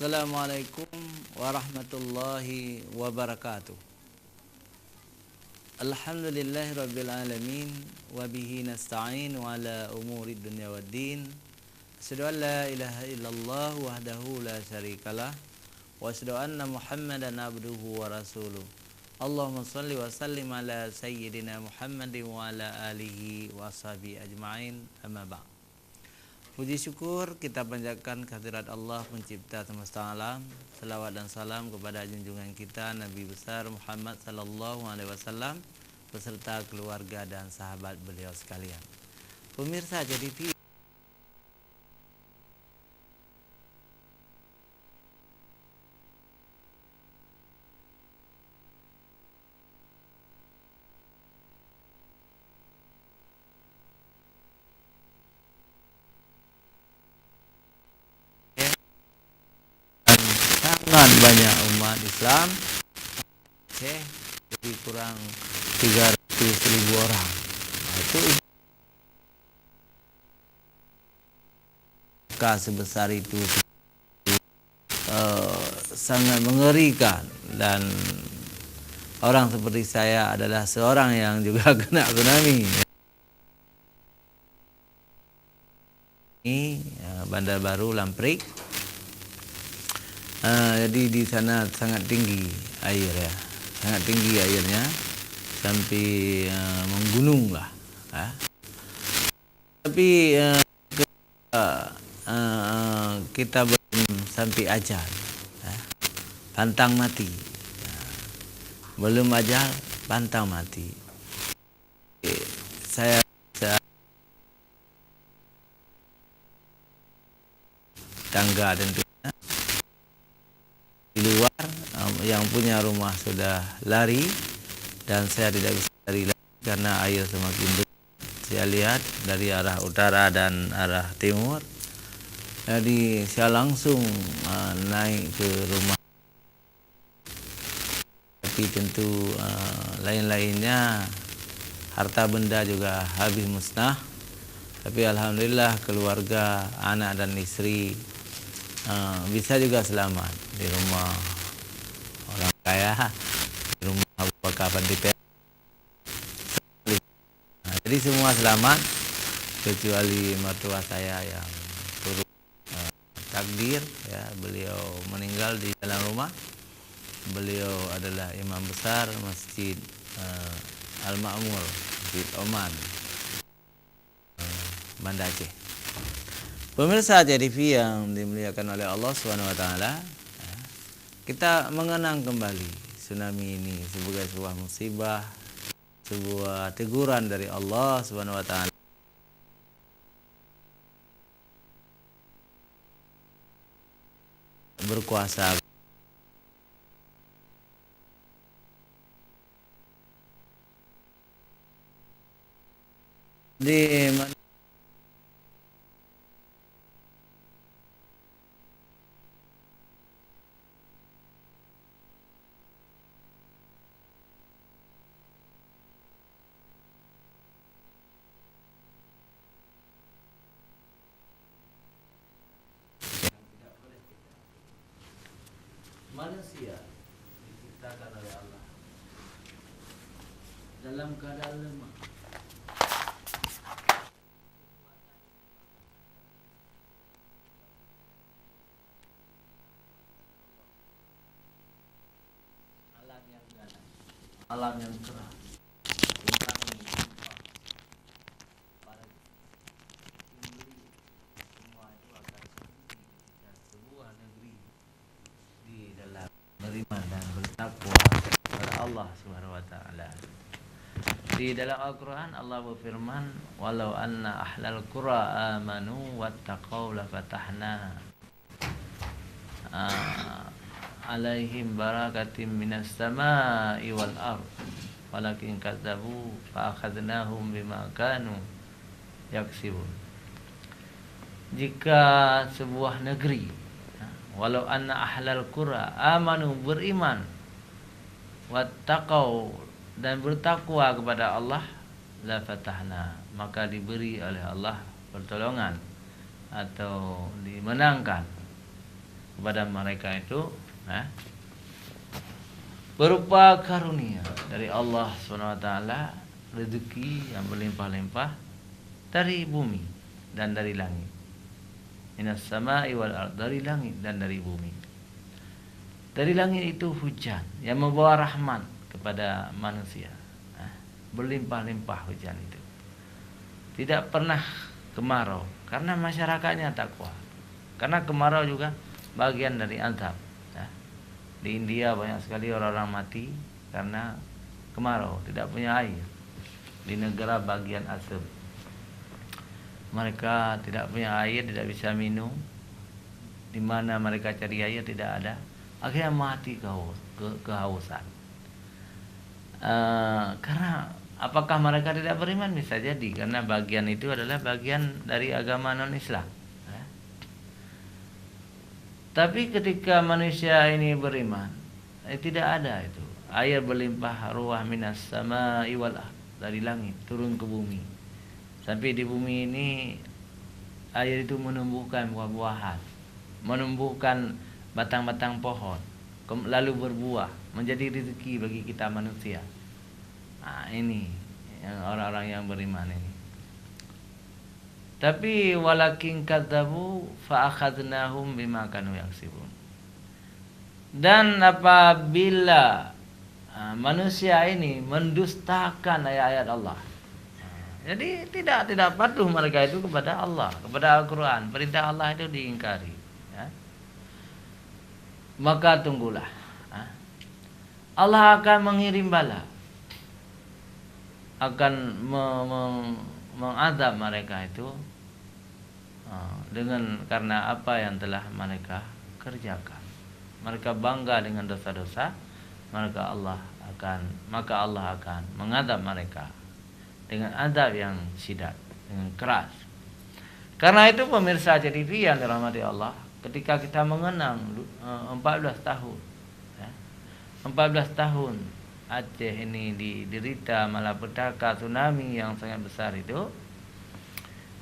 Assalamualaikum warahmatullahi wabarakatuh. Alhamdulillahirabbil alamin wa bihi nasta'in wa ala umuri dunya waddin. Asyhadu an la ilaha illallah wahdahu la syarikalah wa asyhadu anna Muhammadan abduhu wa rasuluh. Allahumma shalli wa sallim ala sayyidina Muhammadin wa ala alihi wa sahbihi ajma'in. Amma ba'd. Puji syukur kita panjatkan kehadirat Allah pencipta semesta alam. Selawat dan salam kepada junjungan kita Nabi besar Muhammad sallallahu alaihi wasallam beserta keluarga dan sahabat beliau sekalian. Pemirsa JDV sangat banyak umat Islam Aceh jadi kurang 300.000 orang. Itu sebesar itu sangat mengerikan, dan orang seperti saya adalah seorang yang juga kena tsunami. Ini Bandar Baru Lamprik. Jadi di sana sangat tinggi air ya, sangat tinggi airnya sampai menggunung lah. Tapi kita belum sampai ajal, pantang mati. Belum ajal, pantang mati. Saya tangga tentunya di luar, yang punya rumah sudah lari dan saya tidak bisa lari lagi karena air semakin deras. Saya lihat dari arah utara dan arah timur, jadi saya langsung naik ke rumah. Tapi tentu lain-lainnya, harta benda juga habis musnah. Tapi alhamdulillah keluarga, anak dan istri bisa juga selamat di rumah orang kaya, di rumah Abu Bakar Pandita. Jadi semua selamat kecuali mertua saya yang turut takdir ya, beliau meninggal di dalam rumah. Beliau adalah imam besar Masjid Al-Ma'mur, Masjid Oman, Banda Aceh. Pemirsa JDV yang dimuliakan oleh Allah SWT, kita mengenang kembali tsunami ini sebagai sebuah musibah, sebuah teguran dari Allah SWT. Berkuasa di mana manusia diciptakan oleh Allah dalam keadaan lemah. Alam yang ganas, alam yang keras, tsunami, gempa, para tinggi, semua itu akan sembunyi ketika sebuah negeri di dalam beriman dan bertakwa kepada Allah Subhanahu wa taala. Di dalam Al-Qur'an Allah berfirman, "Walau anna ahlal qura amanu wattaqau lafatahna alaihim barakatim minas sama'i wal ard walakin kadzabu fa akhadnahum bima kanu yaksibun." Jika sebuah negeri, walau anna ahlal qura amanu, beriman, wattaqau, dan bertakwa kepada Allah, la fatahna, maka diberi oleh Allah pertolongan atau dimenangkan kepada mereka itu berupa karunia dari Allah SWT, rezeki yang berlimpah-limpah dari bumi dan dari langit. Minas sama'i wal ardh, dari langit dan dari bumi. Dari langit itu hujan yang membawa rahmat kepada manusia. Berlimpah-limpah hujan itu. Tidak pernah kemarau karena masyarakatnya takwa. Karena kemarau juga bagian dari azab. Di India banyak sekali orang-orang mati karena kemarau, tidak punya air. Di negara bagian asam, mereka tidak punya air, tidak bisa minum. Di mana mereka cari air tidak ada, akhirnya mati kehausan. Karena apakah mereka tidak beriman? Bisa jadi, karena bagian itu adalah bagian dari agama non-Islam. Tapi ketika manusia ini beriman, tidak ada itu. Air berlimpah ruah minas sama'i wal ardh, dari langit turun ke bumi. Sampai di bumi ini air itu menumbuhkan buah-buahan, menumbuhkan batang-batang pohon, lalu berbuah, menjadi rezeki bagi kita manusia. Ini yang orang-orang yang beriman ini. Tapi walakin kadzabu fa akhadnahum bima kanu yaksibun. Dan apabila manusia ini mendustakan ayat-ayat Allah, jadi tidak patuh mereka itu kepada Allah, kepada Al-Quran, perintah Allah itu diingkari, maka tunggulah, Allah akan mengirim bala, akan mengazab mereka itu dengan karena apa yang telah mereka kerjakan. Mereka bangga dengan dosa-dosa, maka Allah akan mengadab mereka dengan adab yang syiddat, dengan keras. Karena itu pemirsa TV yang dirahmati Allah, ketika kita mengenang 14 tahun 14 tahun Aceh ini diderita malapetaka tsunami yang sangat besar itu,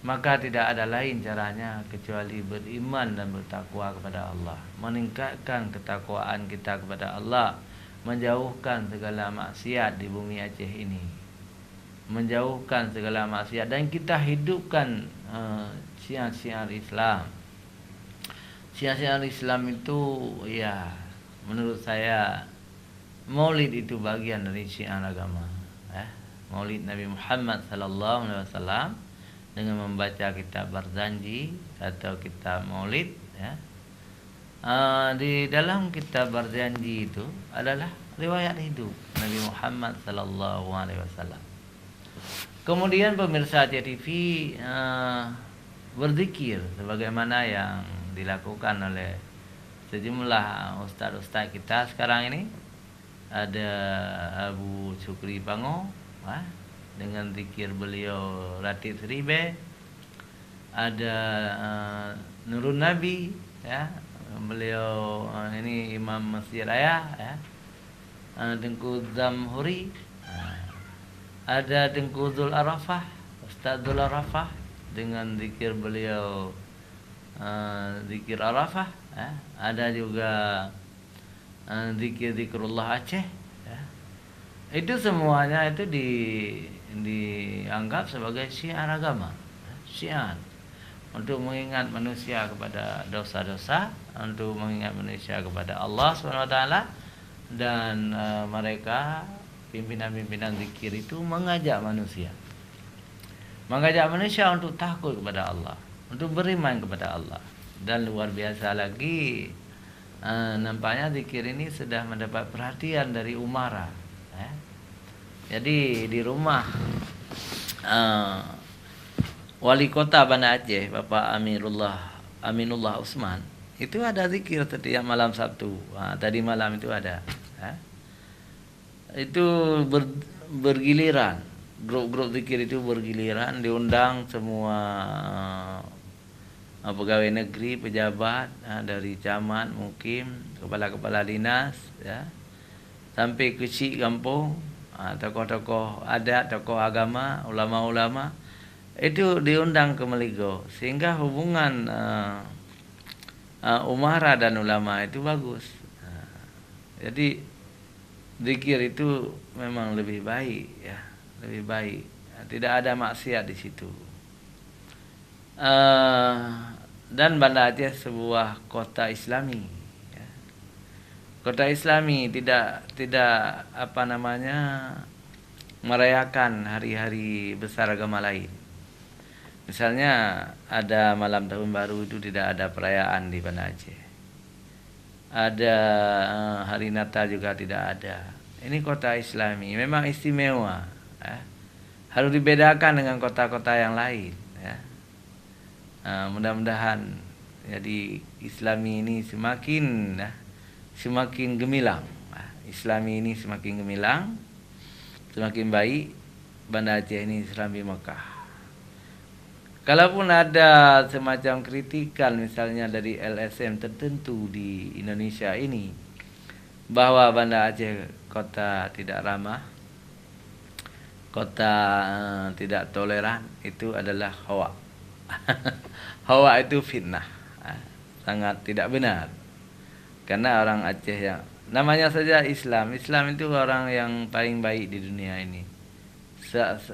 maka tidak ada lain caranya kecuali beriman dan bertakwa kepada Allah, meningkatkan ketakwaan kita kepada Allah, menjauhkan segala maksiat di bumi Aceh ini, menjauhkan segala maksiat, dan kita hidupkan syiar-syiar Islam. Syiar-syiar Islam itu, ya, menurut saya Maulid itu bagian dari syiar agama. Maulid Nabi Muhammad SAW dengan membaca kitab Barzanji atau kitab Maulid, di dalam kitab Barzanji itu adalah riwayat hidup Nabi Muhammad SAW. Kemudian pemirsa TV berzikir sebagaimana yang dilakukan oleh sejumlah ustaz-ustaz kita sekarang ini. Ada Abu Syukri Pango dengan zikir beliau Ratib Seribe. Ada Nurun Nabi, beliau ini Imam Masjid Raya, Tengku Zamhuri. Ada Tengku Zul Arafah, Ustaz Zul Arafah dengan zikir beliau zikir Arafah. Ada juga zikir-zikrullah Aceh, itu semuanya itu dianggap sebagai syiar agama, syiar untuk mengingat manusia kepada dosa-dosa, untuk mengingat manusia kepada Allah SWT. Dan mereka pimpinan-pimpinan zikir itu mengajak manusia untuk takut kepada Allah, untuk beriman kepada Allah. Dan luar biasa lagi, nampaknya zikir ini sudah mendapat perhatian dari umara. Jadi di rumah wali kota Banda Aceh, Bapak Aminullah Usman, itu ada zikir setiap malam Sabtu. Tadi malam itu ada. Itu bergiliran, grup-grup zikir itu bergiliran, diundang semua pegawai negeri, pejabat, dari camat, mukim, kepala-kepala dinas, sampai ke syik kampung, tokoh-tokoh adat, tokoh agama, ulama-ulama, itu diundang ke Meligo, sehingga hubungan umara dan ulama itu bagus. Jadi zikir itu memang lebih baik ya, lebih baik. Tidak ada maksiat di situ. Dan Banda Aceh sebuah kota Islami. Ya. Kota Islami tidak apa namanya merayakan hari-hari besar agama lain. Misalnya ada malam tahun baru itu tidak ada perayaan di Banda Aceh. Ada hari Natal juga tidak ada. Ini kota Islami, memang istimewa. Ya. Harus dibedakan dengan kota-kota yang lain. Ya. Mudah-mudahan jadi Islami ini semakin gemilang. Islami ini semakin gemilang, semakin baik. Banda Aceh ini Islami Mekah. Kalaupun ada semacam kritikan misalnya dari LSM tertentu di Indonesia ini bahwa Banda Aceh kota tidak ramah, kota tidak toleran, itu adalah hawa. Hawa itu fitnah, sangat tidak benar. Karena orang Aceh yang namanya saja Islam itu orang yang paling baik di dunia ini,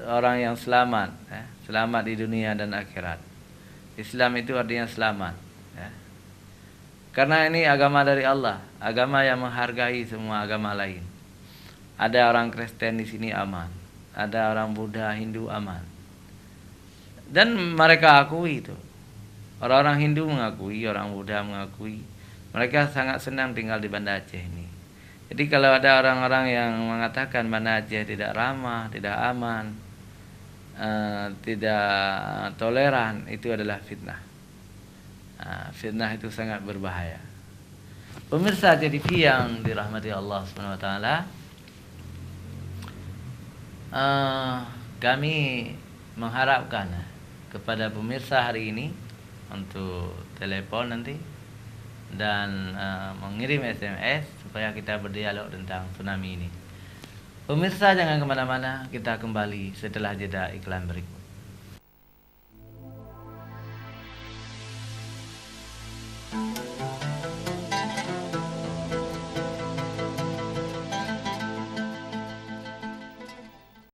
orang yang selamat, selamat di dunia dan akhirat. Islam itu artinya selamat, ya. Karena ini agama dari Allah, agama yang menghargai semua agama lain. Ada orang Kristen di sini aman, ada orang Buddha, Hindu aman, dan mereka akui itu. Orang-orang Hindu mengakui, orang Buddha mengakui, mereka sangat senang tinggal di Banda Aceh ini. Jadi kalau ada orang-orang yang mengatakan Banda Aceh tidak ramah, tidak aman, tidak toleran, itu adalah fitnah. Fitnah itu sangat berbahaya. Pemirsa TV yang dirahmati Allah Subhanahu wa taala, kami mengharapkan kepada pemirsa hari ini untuk telepon nanti dan mengirim SMS supaya kita berdialog tentang tsunami ini. Pemirsa jangan kemana-mana, kita kembali setelah jeda iklan berikut.